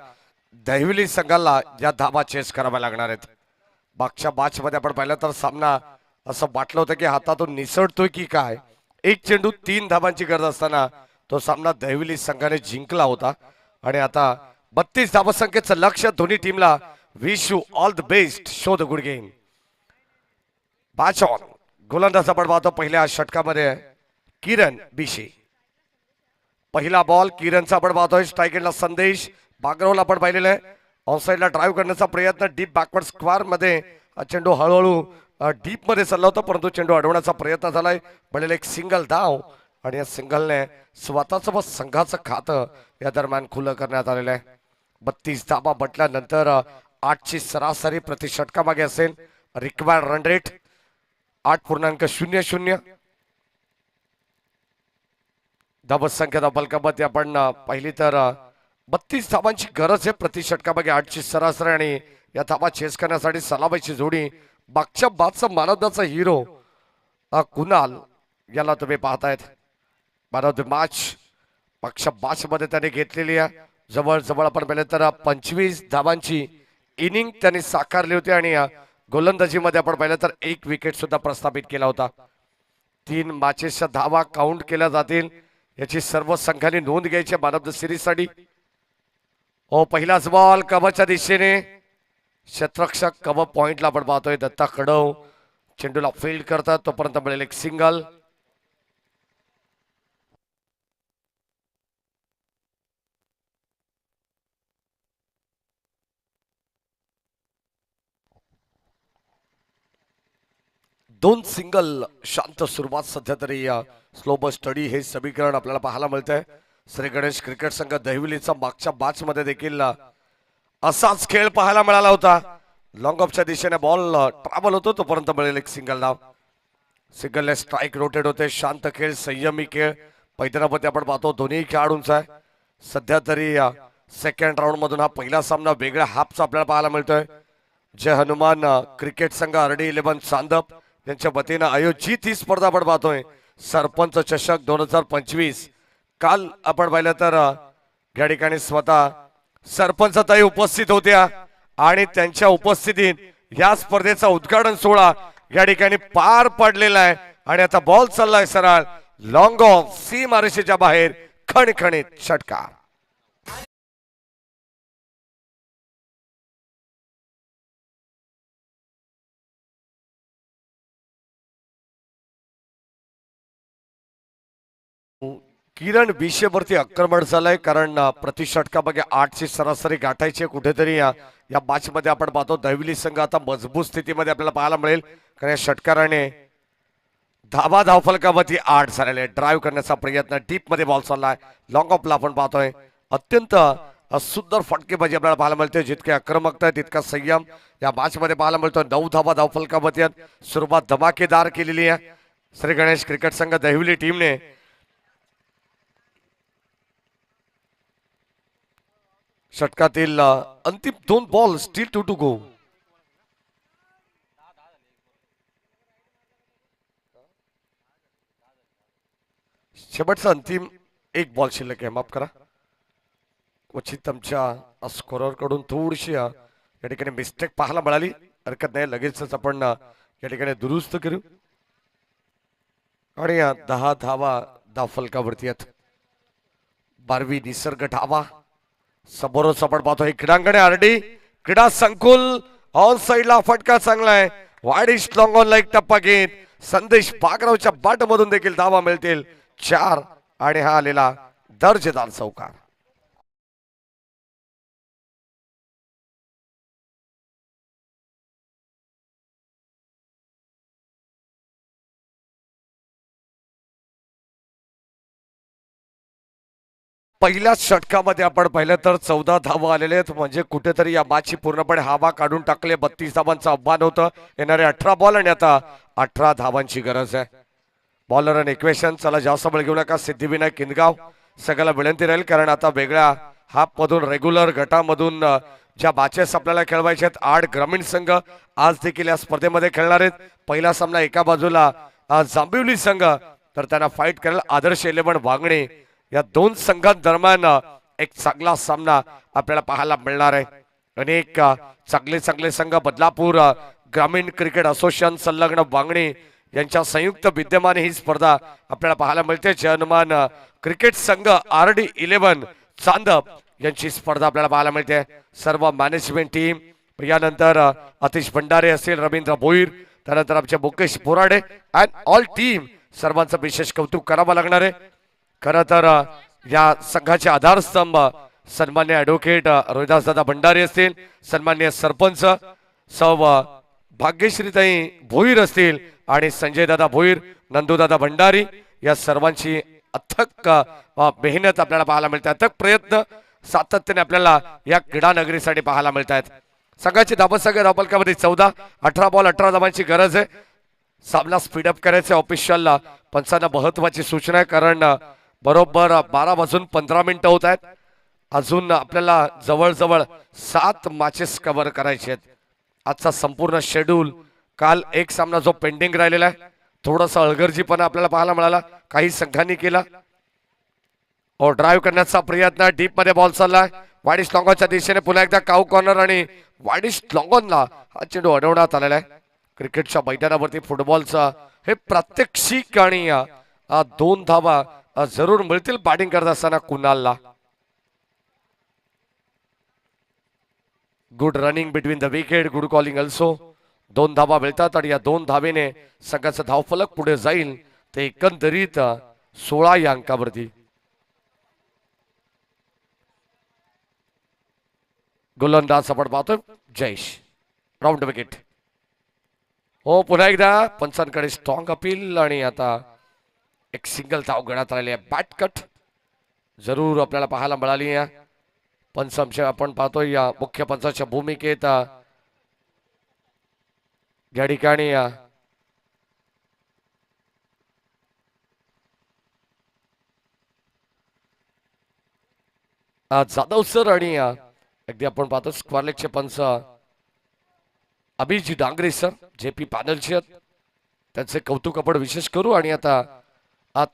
दहिवली संघाला या धावा चेस कराव्या लागणार आहेत. मागच्या मॅच मध्ये आपण पाहिलं तर सामना असं वाटलं होतं की हातातून निसटतोय की काय. एक चेंडू 3 धावांची गरज असताना तो सामना दहिवली संघाने जिंकला होता आणि आता 32 धावसंख्येचं लक्ष्य दोन्ही टीमला. Wish you all the best. Show the good game. Match on. गोलंदाज आपण पाहतो पहिल्या षटकामध्ये किरण बिशी. पहिला बॉल किरणचा आपण पाहतोय. स्ट्राईक एंडला संदेश बागरोल आपण पाहिलेलं आहे. ऑफसाईडला ड्राईव्ह करण्याचा प्रयत्न. डीप बॅकवर्ड स्क्वेअर मध्ये चेंडू हळूहळू डीप मध्ये चालला होता, परंतु चेंडू अडवण्याचा प्रयत्न झालाय. पडलेलं एक सिंगल धाव आणि या सिंगलने स्वतःचं व संघाचं खातं या दरम्यान खुलं करण्यात आलेलं आहे. 32 धावा म्हटल्यानंतर 8ची सरासरी प्रति षटकामागे असेल. Required run rate 8.00. धावसंख्या बलकाबत आपण पाहिली तर 32 धावांची गरज आहे प्रति षटकामागे. 8ची सरासरी आणि या धावा चेस करण्यासाठी सलाबाईची जोडी. मागच्या बादचा मानवदाचा हिरो कुणाल याला तुम्ही पाहतायत. मॅन ऑफ द मॅच मागच्या मॅच मध्ये त्याने घेतलेली आहे. जवळजवळ आपण पाहिलं तर 25 धावांची इनिंग त्यांनी साकारली होती आणि गोलंदाजीमध्ये आपण पाहिलं तर 1 विकेट सुद्धा प्रस्थापित केला होता. 3 मॅचेसच्या धावा काउंट केल्या जातील याची सर्व संघाने नोंद घ्यायची मॅन ऑफ द सिरीज साठी. हो, पहिलाच बॉल कबच्या दिशेने. क्षेत्ररक्षक कब पॉइंटला आपण पाहतोय. दत्ता कडव चेंडूला फील्ड करतात, तोपर्यंत मिळेल एक सिंगल. दोन सिंगल. शांत सुरुवात सध्या तरी स्लो बस स्टडी हे समीकरण आपल्याला पाहायला मिळतंय. श्री गणेश क्रिकेट संघ दहिवलीचा मागच्या मॅच मध्ये देखील असाच खेळ पाहायला मिळाला होता. लॉंग ऑफच्या दिशेने बॉल ट्रॅव्हल होतो, तोपर्यंत मिळेल एक सिंगल धाव. सिंगलने स्ट्राईक रोटेट होते. शांत खेळ, संयमी खेळ पैदनापती आपण पाहतो दोन्ही खेळाडूंचा आहे. सध्या तरी सेकंड राऊंड मधून हा पहिला सामना वेगळ्या हाफचा आपल्याला पाहायला मिळतोय. जय हनुमान क्रिकेट संघ RD 11 चांदप यांच्या वतीनं आयोजित ही स्पर्धा आपण पाहतोय. सरपंच चषक 2025. काल आपण पाहिलं तर या ठिकाणी स्वतः सरपंच ताई उपस्थित होत्या आणि त्यांच्या उपस्थितीत या स्पर्धेचा उद्घाटन सोहळा या ठिकाणी पार पडलेला आहे. आणि आता बॉल चाललाय सरळ लॉंग ऑफ सीमारेषेच्या बाहेर. खणखणीत षटकार. किरण विषयवरती आक्रमण झालंय, कारण प्रति षटकामागे 8ची सरासरी गाठायची कुठेतरी. या मॅच मध्ये आपण पाहतो दहिवली संघ आता मजबूत स्थितीमध्ये आपल्याला पाहायला मिळेल, कारण या षटकाराने धाबा धावफलकावरती 8 झालेले. ड्राईव्ह करण्याचा प्रयत्न, डीप मध्ये बॉल चाललाय. लॉंग ऑफला आपण पाहतोय अत्यंत सुंदर फटकेबाजी आपल्याला पाहायला मिळते. जितके आक्रमकता तितका संयम या मॅच मध्ये पाहायला मिळतो. 9 धाबा धावफलकावरती सुरुवात धमाकेदार केलेली आहे श्री गणेश क्रिकेट संघ दहिवली टीमने. षटकातील अंतिम 2 बॉल, स्टील 2 टू गो. शेवटचा अंतिम 1 बॉल शिल्लक आहे. माफ करा, क्वचित आमच्या स्कोरर कडून थोडीशी या ठिकाणी मिस्टेक पाहायला मिळाली. हरकत नाही, लगेचच आपण या ठिकाणी दुरुस्त करू. आणि 10 धावा धावफलकावरती आहेत. 12वी निसर्ग धावा समोरच आपण पाहतो. हे क्रीडांगणे आरडी क्रीडा संकुल. ऑन साइडला फटका चांगला आहे. वाईडिश लॉंग ऑनला एक टप्पा घेत संदेश बागरावच्या बाट मधून देखील धावा मिळतील 4. आणि हा आलेला दर्जेदार चौकार. पहिल्या षटकामध्ये आपण पाहिलं तर 14 धावा आलेले आहेत. म्हणजे कुठेतरी या मॅचची पूर्णपणे हवा काढून टाकले. 32 धावांचं आव्हान होतं. येणारे 18 बॉल आणि आता 18 धावांची गरज आहे. बॉलर आणि इक्वेशन. चला जास्त वेळ घेऊ नका. सिद्धिविनायक किनगाव सगळ्याला विनंती राहील, कारण आता वेगळ्या हाफ मधून रेग्युलर गटामधून ज्या मॅचेस आपल्याला खेळवायचे आहेत. 8 ग्रामीण संघ आज देखील या स्पर्धेमध्ये खेळणार आहेत. पहिला सामना एका बाजूला जांभिवली संघ, तर त्यांना फाईट करेल आदर्श 11 वांगणे. या 2 संघांदरम्यान एक चांगला सामना आपल्याला पाहायला मिळणार आहे. अनेक चांगले संघ बदलापूर ग्रामीण क्रिकेट असोसिएशन संलग्न वांगणे यांच्या संयुक्त विद्यमाने ही स्पर्धा आपल्याला पाहायला मिळते. जयनुमान क्रिकेट संघ RD 11 चांदप यांची स्पर्धा आपल्याला पाहायला मिळते. सर्व मॅनेजमेंट टीम, यानंतर अतिश भंडारे असतील, रवींद्र भोईर, त्यानंतर आमचे Mukesh Borade and all team, सर्वांचं विशेष कौतुक करावं लागणार आहे. खरं तर या संघाचे आधारस्तंभ सन्मान्य ॲडव्होकेट रोहिदास दादा भंडारे असतील, सन्मान्य सरपंच सौ भाग्यश्रीताई भोईर असतील आणि संजय दादा भोईर, नंदू दादा भंडारी, या सर्वांची अथक मेहनत आपल्याला पाहायला मिळते. अथक प्रयत्न सातत्याने आपल्याला या क्रीडा नगरीसाठी पाहायला मिळत आहेत. संघाची धावसंख्या धावफलकामध्ये 14. 18 बॉल 18 धावांची गरज आहे. सामना स्पीडअप करायचे. ऑफिशियल पंचांना महत्वाची सूचना आहे, कारण बरोबर 12:15 होत आहेत. अजून आपल्याला जवळजवळ 7 मॅचेस कव्हर करायचे आहेत. आजचा संपूर्ण शेड्यूल, काल एक सामना जो पेंडिंग राहिलेला आहे, थोडासा हलगर्जीपणा आपल्याला पाहायला मिळाला काही संघांनी केला. ड्राईव्ह करण्याचा प्रयत्न, डीप मध्ये बॉल चाललाय. वाडिश लॉंगॉनच्या दिशेने पुन्हा एकदा काऊ कॉर्नर आणि वाडिश लॉंगॉनला हा चेंडू अडवण्यात आलेला आहे. क्रिकेटच्या मैदानावरती फुटबॉलचा हे प्रात्यक्षिक आणि 2 धावा जरूर मिळतील बॅटिंग करत असताना कुणालला. Good running between the wicket, good calling also. 2 धावा मिळतात आणि या 2 धावेने संघाचा धावफलक पुढे जाईल ते एकंदरीत 16 या अंकावरती. गोलंदाज आपण पाहतोय जयेश. Round wicket. हो, पुन्हा एकदा पंचांकडे स्ट्रॉंग अपील आणि आता एक सिंगल धाव घेण्यात आलेली आहे. बॅट कट जरूर आपल्याला पाहायला मिळाली आहे. पंच आपण पाहतोय या मुख्य पंचाच्या भूमिकेत या ठिकाणी जाधव सर आणि अगदी आपण पाहतो स्क्वारलेगचे पंच अभिजित डांगरे सर JP पॅनलचे, त्यांचे कौतुक आपण विशेष करू. आणि आता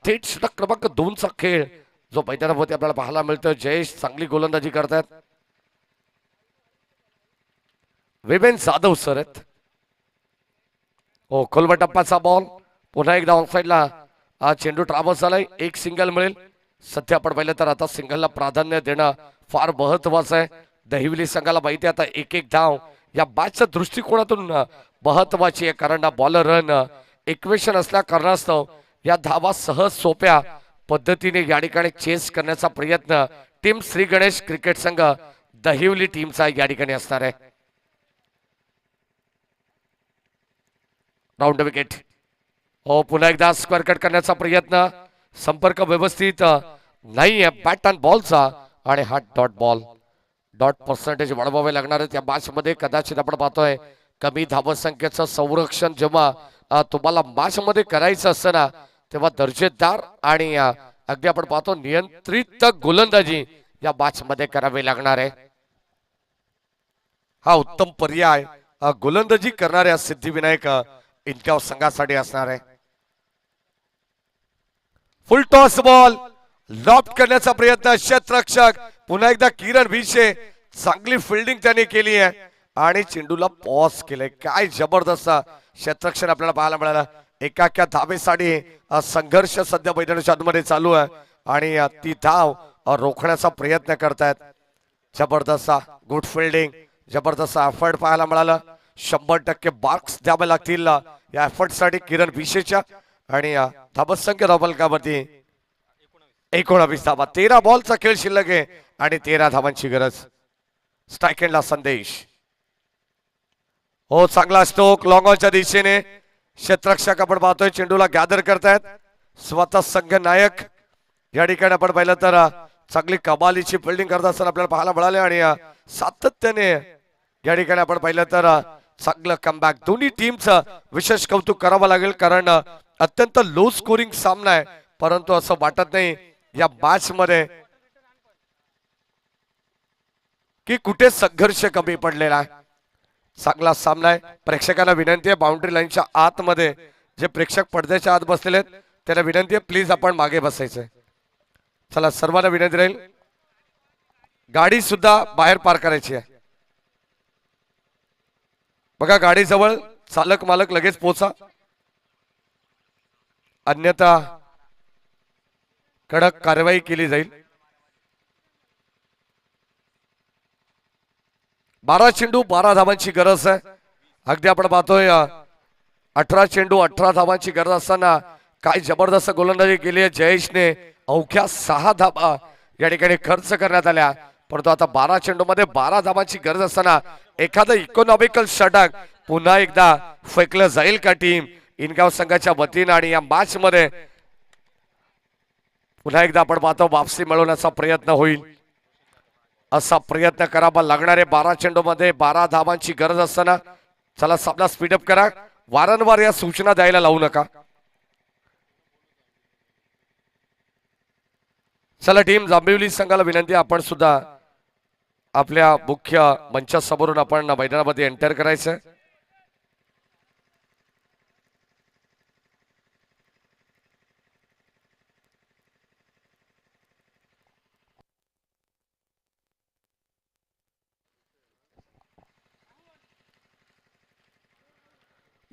थेट षटक क्रमांक 2चा खेळ जो मैदानावरती आपल्याला पाहायला मिळतो. जयेश चांगली गोलंदाजी करतात. विवेन जाधव सर आहेत. हो, खोलवा टप्प्याचा बॉल पुन्हा एकदा ऑफसाईडला हा चेंडू ट्राव्हर्स झालाय. एक सिंगल मिळेल. सध्या आपण पाहिलं तर आता सिंगलला प्राधान्य देणं फार महत्वाचं आहे. दहिवली संघाला माहिती आहे आता एक धाव या मॅचच्या दृष्टिकोनातून महत्वाची आहे, कारण बॉलर रन इक्वेशन असल्या कारणास्तव या धावा सहज सोप्या पद्धतीने या ठिकाणी चेस करण्याचा प्रयत्न टीम श्री गणेश क्रिकेट संघ दहिवली टीमचा या ठिकाणी असणार आहे. Round wicket. हो पुन्हा एकदा स्क्वेअर कट करण्याचा प्रयत्न, संपर्क व्यवस्थित नाहीये बॅट अँड बॉलचा आणि हा डॉट बॉल. डॉट पर्सेंटेज वाढवावे लागणार आहेत या मॅच मध्ये. कदाचित आपण पाहतोय कमी धावसंख्येचं संरक्षण जेव्हा तुम्हाला मॅच मध्ये करायचं असतं ना, तेव्हा दर्जेदार आणि अगदी आपण पाहतो नियंत्रित गोलंदाजी या मॅच मध्ये करावी लागणार आहे. हा उत्तम पर्याय गोलंदाजी करणाऱ्या सिद्धिविनायक इनकाव संघासाठी असणार आहे. फुल टॉस बॉल लॉफ्ट करण्याचा प्रयत्न, क्षेत्ररक्षक पुन्हा एकदा किरण भिशे, चांगली फिल्डिंग त्याने केली आहे आणि चेंडूला पॉज केलंय. काय जबरदस्त क्षेत्ररक्षण आपल्याला पाहायला मिळालं. एकाक्या धावेसाठी संघर्ष सध्या मैदानाच्या आतमध्ये चालू आहे आणि ती धाव रोखण्याचा प्रयत्न करतायत. जबरदस्त गुड फिल्डिंग, जबरदस्त एफर्ट पाहायला मिळालं. 100% मार्क्स द्यावे लागतील या एफर्ट साठी किरण भिशेच्या. आणि धावसंख्या धावफलकावरती 19 धावा. 13 बॉलचा खेळ शिल्लक आहे आणि 13 धावांची गरज. स्ट्राईक एंडला संदेश. हो चांगला स्ट्रोक लॉंग ऑनच्या दिशेने. क्षेत्ररक्षक आपण पाहतोय चेंडूला गॅदर करतायत. स्वतः संघ नायक या ठिकाणी आपण पाहिलं तर चांगली कमालीची फिल्डिंग करत असताना आपल्याला पाहायला मिळाले आणि सातत्याने या ठिकाणी आपण पाहिलं तर चांगलं कमबॅक. दोन्ही टीमचं विशेष कौतुक करावं लागेल कारण अत्यंत लो स्कोरिंग सामना आहे, परंतु असं वाटत नाही या मॅच मध्ये की कुठे संघर्ष कमी पडलेला आहे. चांगला सामना आहे. प्रेक्षकांना विनंती आहे बाउंड्री लाईनच्या आतमध्ये जे प्रेक्षक पडद्याच्या आत बसलेले आहेत त्यांना विनंती आहे प्लीज आपण मागे बसायचंय. चला सर्वांना विनंती राहील गाडी सुद्धा बाहेर पार्क करायची आहे. बघा गाडी जवळ चालक मालक लगेच पोचा, अन्यथा कडक कारवाई केली जाईल. 12 चेंडू 12 धावांची गरज आहे. अगदी आपण पाहतोय 18 चेंडू 18 धावांची गरज असताना काय जबरदस्त गोलंदाजी केली आहे जयेशने. अवघ्या 6 धावा या ठिकाणी खर्च करण्यात आल्या, परंतु आता 12 चेंडू मध्ये 12 धावांची गरज असताना एखादं इकॉनॉमिकल षटक पुन्हा एकदा फेकलं जाईल का टीम इनगाव संघाच्या वतीनं. आणि या मॅच मध्ये पुन्हा एकदा आपण पाहतो वापसी मिळवण्याचा प्रयत्न होईल, असा प्रयत्न करावा लागणार आहे. 12 चेंडू मध्ये 12 धावांची गरज असताना चला सामना स्पीडअप करा. वारंवार या सूचना द्यायला लावू नका. चला टीम जांभिवली संघाला विनंती आपण सुद्धा आपल्या मुख्य मंचासमोरून आपण मैदानामध्ये एंटर करायचं.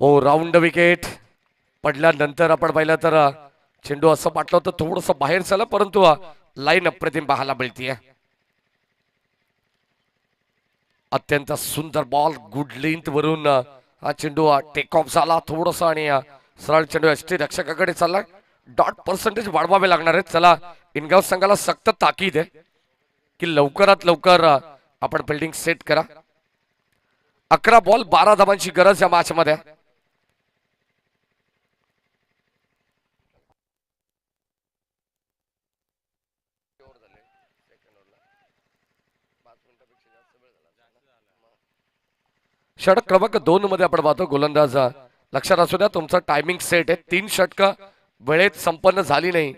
ओ राऊंड विकेट पडल्यानंतर आपण पाहिलं तर चेंडू असं वाटलं होतं थोडस बाहेर झालं, परंतु लाईन अप्रतिम पाहायला मिळतीये. अत्यंत सुंदर बॉल गुड लेंथ वरून हा चेंडू टेक ऑफ झाला थोडस आणि सरळ चेंडू एसटी रक्षकाकडे चालला. डॉट पर्सेंटेज वाढवावे लागणार आहेत. चला इनगाव संघाला सक्त ताकीद आहे की लवकरात लवकर आपण फिल्डिंग सेट करा. 11 बॉल 12 धावांची गरज या मॅच मध्ये. षटक क्रमांक 2 मध्ये आपण पाहतो गोलंदाज. लक्षात असू द्या तुमचं टायमिंग सेट आहे. 3 षटकं वेळेत संपन्न झाली नाही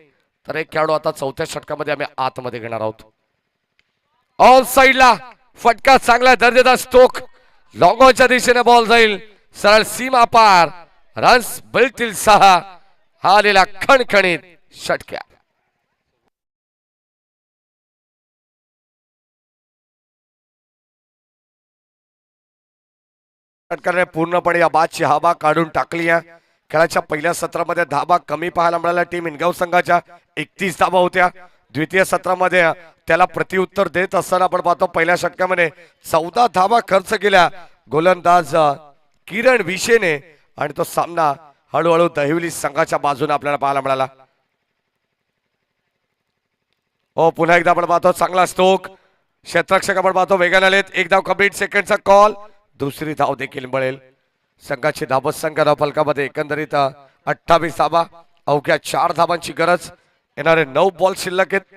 तर एक खेळाडू आता 4थ्या षटकामध्ये आम्ही आतमध्ये घेणार आहोत. ऑन साइडला फटका चांगला दर्जेदार स्ट्रोक लॉंग ऑनच्या दिशेने बॉल जाईल सरळ सीमा पार. रन्स मिळतील 6. हा आलेला खणखणीत षटक्या. षटकाने पूर्णपणे या बादची हवा काढून टाकली आहे. खेळाच्या पहिल्या सत्रामध्ये धाबा कमी पाहायला मिळाला टीम इनगाव संघाच्या 31 धाबा होत्या. द्वितीय सत्रामध्ये त्याला प्रतिउत्तर देत असताना आपण पाहतो पहिल्या षटकामध्ये 14 धाबा खर्च केल्या गोलंदाज किरण विशेने आणि तो सामना हळूहळू दहिवली संघाच्या बाजूने आपल्याला पाहायला मिळाला. हो पुन्हा एकदा आपण पाहतो चांगला स्ट्रोक. क्षेत्ररक्षक आपण पाहतो वेगाने आलेत. एक धाव कम्प्लीट सेकंडचा कॉल. दुसरी धाव देखील मिळेल. संघाची धावसंख्या धाव फलकामध्ये एकंदरीत 28 धाबा, अवघ्या 4 धाबांची गरज. येणारे 9 बॉल शिल्लक आहेत.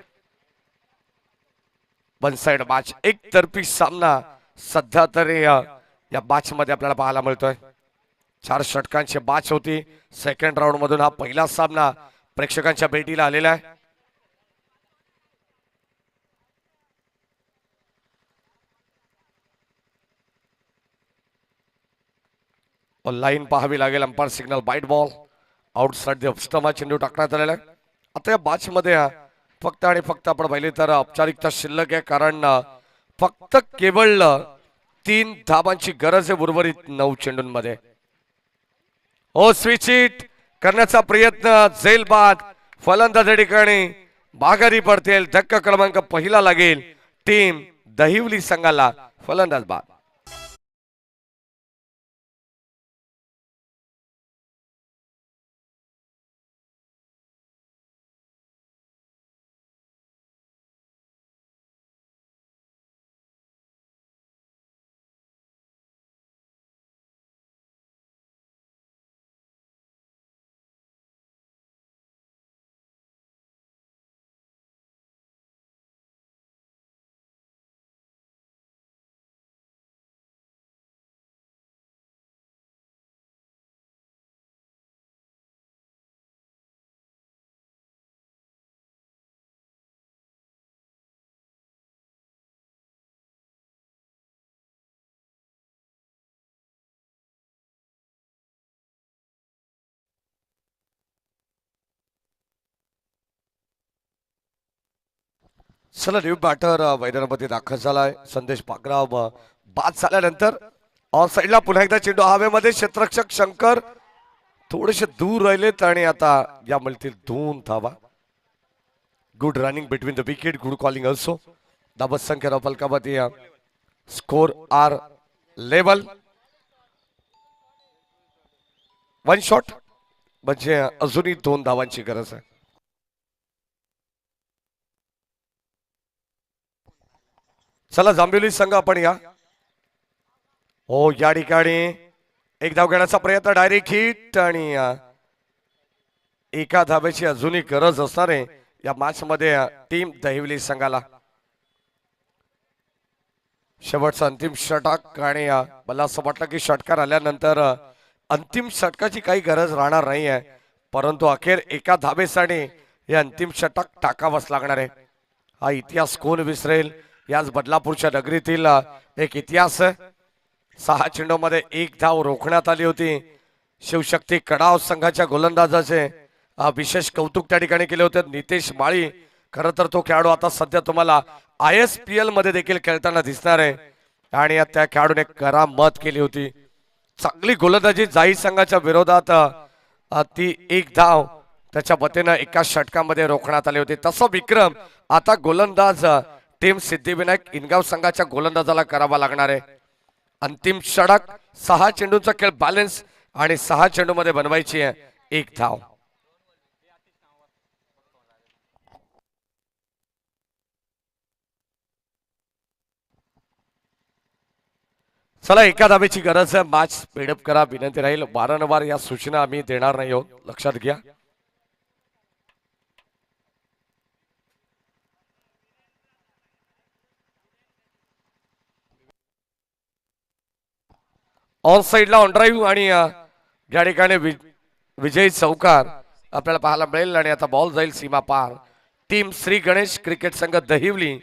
वन साइड मॅच, एकतर्फी सामना सध्या तरी या मॅच मध्ये आपल्याला पाहायला मिळतोय. 4 षटकांची मॅच होती. सेकंड राऊंड मधून हा पहिला सामना प्रेक्षकांच्या भेटीला आलेला आहे. लाईन पाहावी लागेल. Umpire signal wide ball outside the stump चेंडू टाकण्यात आलेला आहे. आता या मॅच मध्ये फक्त आणि फक्त आपण पाहिले तर औपचारिकता शिल्लक आहे, कारण फक्त केवळ 3 धाबांची गरज आहे उर्वरित 9 चेंडूंमध्ये. ओ स्विच हिट करण्याचा प्रयत्न, झेल बाद, फलंदाज या ठिकाणी माघारी पडतील. धक्का क्रमांक पहिला लागेल टीम दहिवली संघाला. फलंदाज बाद. चला न्यू बॅटर मैदानामध्ये दाखल झालाय. संदेश पागराव बाद झाल्यानंतर ऑफ साइडला पुन्हा एकदा चेंडू हवेमध्ये. क्षेत्ररक्षक शंकर थोडेसे दूर राहिलेत आणि आता या मिळतील 2 धावा. Good running between the wicket, good calling also. धाबत संख्या फलकामध्ये स्कोर आर लेवल. 1 शॉट म्हणजे अजूनही 2 धावांची गरज आहे. चला जांभिवली संघ आपण या. हो या ठिकाणी एक धाव घेण्याचा प्रयत्न, डायरेक्ट हिट आणि एका धाब्याची अजूनही गरज असणार आहे या मॅच मध्ये टीम दहिवली संघाला. शेवटचा अंतिम षटक आणि मला असं वाटलं की षटकार आल्यानंतर अंतिम षटकाची काही गरज राहणार नाही आहे, परंतु अखेर एका धाबेसाठी हे अंतिम षटक टाकावंच लागणार आहे. हा इतिहास कोण विसरेल. याच बदलापूरच्या नगरीतील एक इतिहास. 6 चेंडूमध्ये 1 धाव रोखण्यात आली होती. शिवशक्ती कडाव संघाच्या गोलंदाजाचे विशेष कौतुक त्या ठिकाणी केले होते नितेश माळी. खरं तर तो खेळाडू आता सध्या तुम्हाला ISPL मध्ये देखील खेळताना दिसणार आहे आणि त्या खेळाडूने करामत केली होती. चांगली गोलंदाजी जाई संघाच्या विरोधात ती 1 धाव त्याच्या वतीनं एका षटकामध्ये रोखण्यात आली होती. तसा विक्रम आता गोलंदाज टीम सिद्धिविनायक इनगाव संघाच्या गोलंदाजाला करावा लागणार आहे. अंतिम षटक 6 चेंडूंचा खेळ बॅलन्स आणि 6 चेंडू मध्ये बनवायची आहे 1 धाव. चला एका धाब्याची गरज आहे. मॅच स्पीडअप करा विनंती राहील. वारंवार या सूचना आम्ही देणार नाही आहोत, लक्षात घ्या. ऑन साइडला ऑन ड्राईव्ह आणि या ठिकाणी विजय चौकार आपल्याला पाहायला मिळेल आणि आता बॉल जाईल सीमा पार. टीम श्री गणेश क्रिकेट संघ दहिवली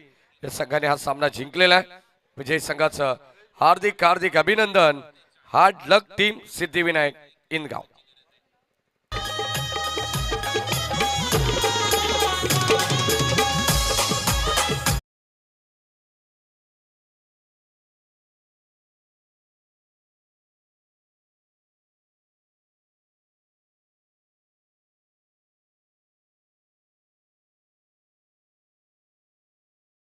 या संघाने हा सामना जिंकलेला आहे. विजय संघाचं हार्दिक हार्दिक अभिनंदन. हार्ड लक टीम सिद्धिविनायक इनगाव.